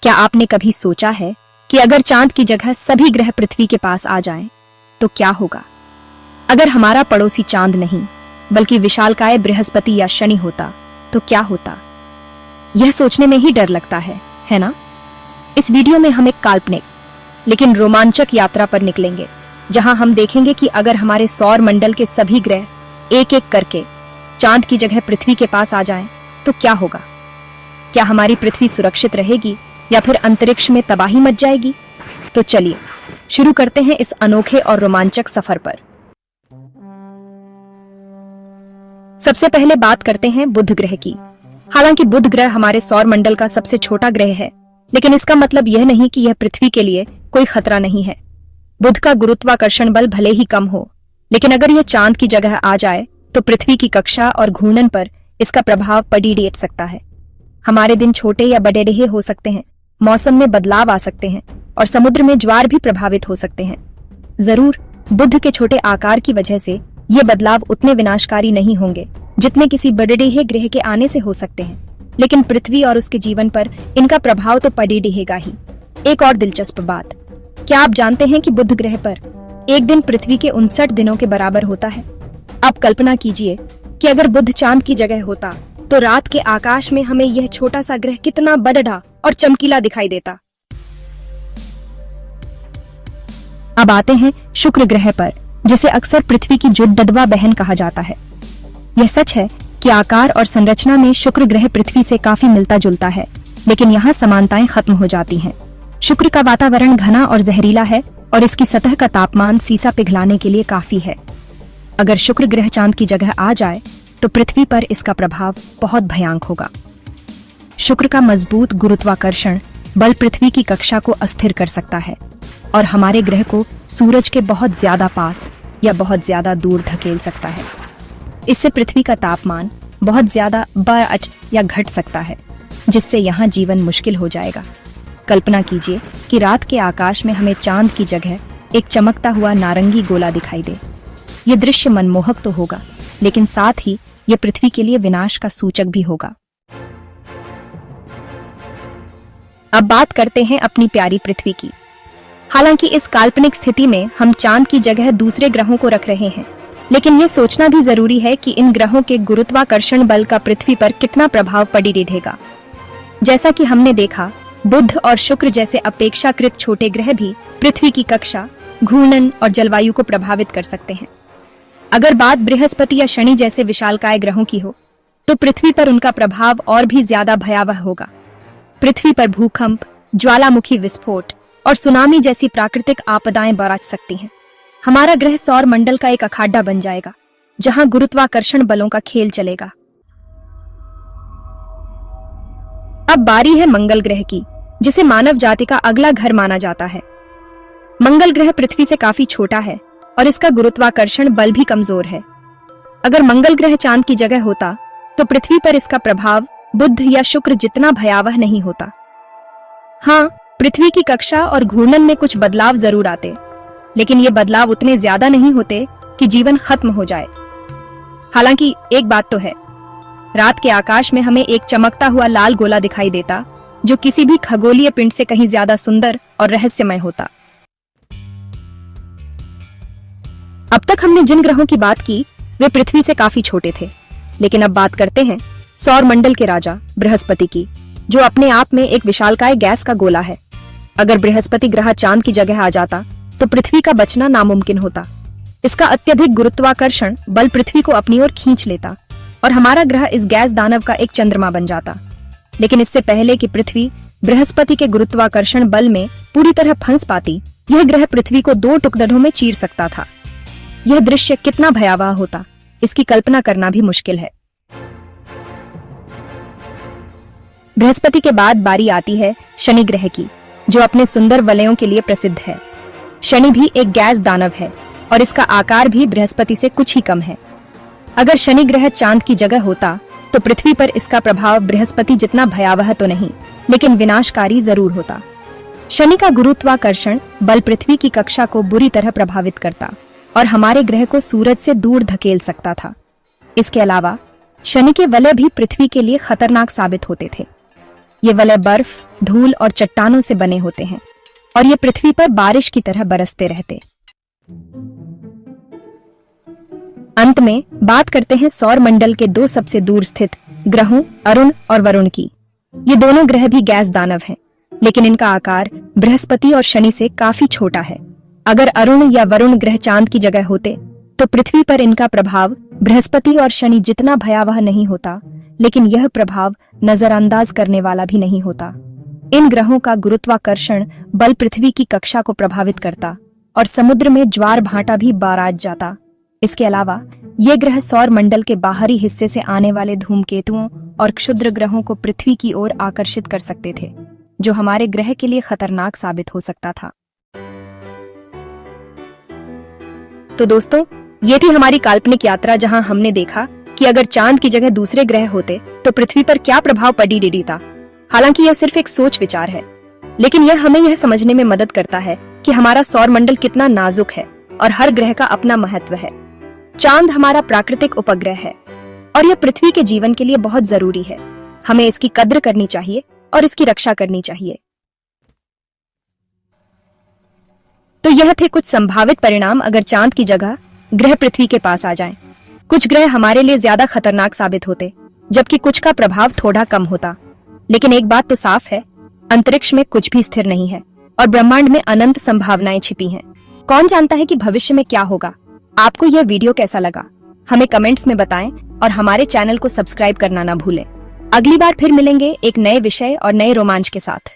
क्या आपने कभी सोचा है कि अगर चांद की जगह सभी ग्रह पृथ्वी के पास आ जाएं, तो क्या होगा? अगर हमारा पड़ोसी चांद नहीं बल्कि विशालकाय बृहस्पति या शनि होता तो क्या होता? यह सोचने में ही डर लगता है ना? इस वीडियो में हम एक काल्पनिक लेकिन रोमांचक यात्रा पर निकलेंगे, जहां हम देखेंगे कि अगर हमारे सौर मंडल के सभी ग्रह एक एक करके चांद की जगह पृथ्वी के पास आ जाएं, तो क्या होगा? क्या हमारी पृथ्वी सुरक्षित रहेगी या फिर अंतरिक्ष में तबाही मच जाएगी? तो चलिए शुरू करते हैं इस अनोखे और रोमांचक सफर पर। सबसे पहले बात करते हैं बुध ग्रह की। हालांकि बुध ग्रह हमारे सौर मंडल का सबसे छोटा ग्रह है, लेकिन इसका मतलब यह नहीं कि यह पृथ्वी के लिए कोई खतरा नहीं है। बुध का गुरुत्वाकर्षण बल भले ही कम हो, लेकिन अगर यह चांद की जगह आ जाए तो पृथ्वी की कक्षा और घूर्णन पर इसका प्रभाव पड़ी सकता है। हमारे दिन छोटे या बड़े हो सकते हैं, मौसम में बदलाव आ सकते हैं और समुद्र में ज्वार भी प्रभावित हो सकते हैं। जरूर बुध के छोटे आकार की वजह से ये बदलाव उतने विनाशकारी नहीं होंगे जितने किसी बड़े ग्रह के आने से हो सकते हैं, लेकिन पृथ्वी और उसके जीवन पर इनका प्रभाव तो पड़ेगा ही। एक और दिलचस्प बात, क्या आप जानते हैं कि बुध ग्रह पर एक दिन पृथ्वी के 59 दिनों के बराबर होता है? अब कल्पना कीजिए कि अगर बुध चांद की जगह होता तो रात के आकाश में हमें यह छोटा सा ग्रह कितना बड़ा और चमकीला दिखाई देता। अब आते हैं शुक्र ग्रह पर, जिसे अक्सर पृथ्वी की जुड़वा बहन कहा जाता है। यह सच है कि आकार और संरचना में शुक्र ग्रह पृथ्वी से काफी मिलता जुलता है, लेकिन यहाँ समानताएं खत्म हो जाती हैं। शुक्र का वातावरण घना और जहरीला है और इसकी सतह का तापमान सीसा पिघलाने के लिए काफी है। अगर शुक्र ग्रह चांद की जगह आ जाए तो पृथ्वी पर इसका प्रभाव बहुत भयानक होगा। शुक्र का मजबूत गुरुत्वाकर्षण बल पृथ्वी की कक्षा को अस्थिर कर सकता है और हमारे ग्रह को सूरज के बहुत ज्यादा पास या बहुत ज्यादा दूर धकेल सकता है। इससे पृथ्वी का तापमान बहुत ज्यादा बढ़ या घट सकता है, जिससे यहाँ जीवन मुश्किल हो जाएगा। कल्पना कीजिए कि रात के आकाश में हमें चांद की जगह एक चमकता हुआ नारंगी गोला दिखाई दे। ये दृश्य मनमोहक तो होगा, लेकिन साथ ही यह पृथ्वी के लिए विनाश का सूचक भी होगा। अब बात करते हैं अपनी प्यारी पृथ्वी की। हालांकि इस काल्पनिक स्थिति में हम चांद की जगह दूसरे ग्रहों को रख रहे हैं, लेकिन यह सोचना भी जरूरी है कि इन ग्रहों के गुरुत्वाकर्षण बल का पृथ्वी पर कितना प्रभाव पड़ेगा। जैसा कि हमने देखा, बुध और शुक्र जैसे अपेक्षाकृत छोटे ग्रह भी पृथ्वी की कक्षा, घूर्णन और जलवायु को प्रभावित कर सकते हैं। अगर बात बृहस्पति या शनि जैसे विशालकाय ग्रहों की हो, तो पृथ्वी पर उनका प्रभाव और भी ज्यादा भयावह होगा। पृथ्वी पर भूकंप, ज्वालामुखी विस्फोट और सुनामी जैसी प्राकृतिक आपदाएं बरस सकती हैं। हमारा ग्रह सौर मंडल का एक अखाड़ा बन जाएगा, जहां गुरुत्वाकर्षण बलों का खेल चलेगा। अब बारी है मंगल ग्रह की, जिसे मानव जाति का अगला घर माना जाता है। मंगल ग्रह पृथ्वी से काफी छोटा है और इसका गुरुत्वाकर्षण बल भी कमजोर है। अगर मंगल ग्रह चांद की जगह होता तो पृथ्वी पर इसका प्रभाव बुध या शुक्र जितना भयावह नहीं होता। हाँ, पृथ्वी की कक्षा और घूर्णन में कुछ बदलाव जरूर आते, लेकिन ये बदलाव उतने ज्यादा नहीं होते कि जीवन खत्म हो जाए। हालांकि एक बात तो है, रात के आकाश में हमें एक चमकता हुआ लाल गोला दिखाई देता, जो किसी भी खगोलीय पिंड से कहीं ज्यादा सुंदर और रहस्यमय होता। अब तक हमने जिन ग्रहों की बात की वे पृथ्वी से काफी छोटे थे, लेकिन अब बात करते हैं सौर मंडल के राजा बृहस्पति की, जो अपने आप में एक विशालकाय गैस का गोला है। अगर बृहस्पति ग्रह चांद की जगह आ जाता तो पृथ्वी का बचना नामुमकिन होता। इसका अत्यधिक गुरुत्वाकर्षण बल पृथ्वी को अपनी ओर खींच लेता और हमारा ग्रह इस गैस दानव का एक चंद्रमा बन जाता। लेकिन इससे पहले कि पृथ्वी बृहस्पति के गुरुत्वाकर्षण बल में पूरी तरह फंस पाती, यह ग्रह पृथ्वी को 2 टुकड़ों में चीर सकता था। यह दृश्य कितना भयावह होता, इसकी कल्पना करना भी मुश्किल है। बृहस्पति के बाद बारी आती है शनि ग्रह की, जो अपने सुंदर वलयों के लिए प्रसिद्ध है। शनि भी एक गैस दानव है और इसका आकार भी बृहस्पति से कुछ ही कम है। अगर शनि ग्रह चांद की जगह होता तो पृथ्वी पर इसका प्रभाव बृहस्पति जितना भयावह तो नहीं, लेकिन विनाशकारी जरूर होता। शनि का गुरुत्वाकर्षण बल पृथ्वी की कक्षा को बुरी तरह प्रभावित करता और हमारे ग्रह को सूरज से दूर धकेल सकता था। इसके अलावा शनि के वलय भी पृथ्वी के लिए खतरनाक साबित होते थे। ये वलय बर्फ, धूल और चट्टानों से बने होते हैं और ये पृथ्वी पर बारिश की तरह बरसते रहते। अंत में बात करते हैं सौर मंडल के दो सबसे दूर स्थित ग्रहों अरुण और वरुण की। ये दोनों ग्रह भी गैस दानव हैं, लेकिन इनका आकार बृहस्पति और शनि से काफी छोटा है। अगर अरुण या वरुण ग्रह चांद की जगह होते तो पृथ्वी पर इनका प्रभाव बृहस्पति और शनि जितना भयावह नहीं होता, लेकिन यह प्रभाव नजरअंदाज करने वाला भी नहीं होता। इन ग्रहों का गुरुत्वाकर्षण बल पृथ्वी की कक्षा को प्रभावित करता और समुद्र में ज्वार भाटा भी बाराज जाता। इसके अलावा ये ग्रह सौर मंडल के बाहरी हिस्से से आने वाले धूमकेतुओं और क्षुद्र ग्रहों को पृथ्वी की ओर आकर्षित कर सकते थे, जो हमारे ग्रह के लिए खतरनाक साबित हो सकता था। तो दोस्तों, ये थी हमारी काल्पनिक यात्रा, जहां हमने देखा कि अगर चांद की जगह दूसरे ग्रह होते तो पृथ्वी पर क्या प्रभाव पड़ता। हालांकि यह सिर्फ एक सोच विचार है, लेकिन यह हमें यह समझने में मदद करता है कि हमारा सौर मंडल कितना नाजुक है और हर ग्रह का अपना महत्व है। चांद हमारा प्राकृतिक उपग्रह है और यह पृथ्वी के जीवन के लिए बहुत जरूरी है। हमें इसकी कद्र करनी चाहिए और इसकी रक्षा करनी चाहिए। तो यह थे कुछ संभावित परिणाम अगर चांद की जगह ग्रह पृथ्वी के पास आ जाएं। कुछ ग्रह हमारे लिए ज्यादा खतरनाक साबित होते, जबकि कुछ का प्रभाव थोड़ा कम होता। लेकिन एक बात तो साफ है, अंतरिक्ष में कुछ भी स्थिर नहीं है और ब्रह्मांड में अनंत संभावनाएं छिपी हैं। कौन जानता है कि भविष्य में क्या होगा। आपको यह वीडियो कैसा लगा, हमें कमेंट्स में बताएं और हमारे चैनल को सब्सक्राइब करना ना भूलें। अगली बार फिर मिलेंगे एक नए विषय और नए रोमांच के साथ।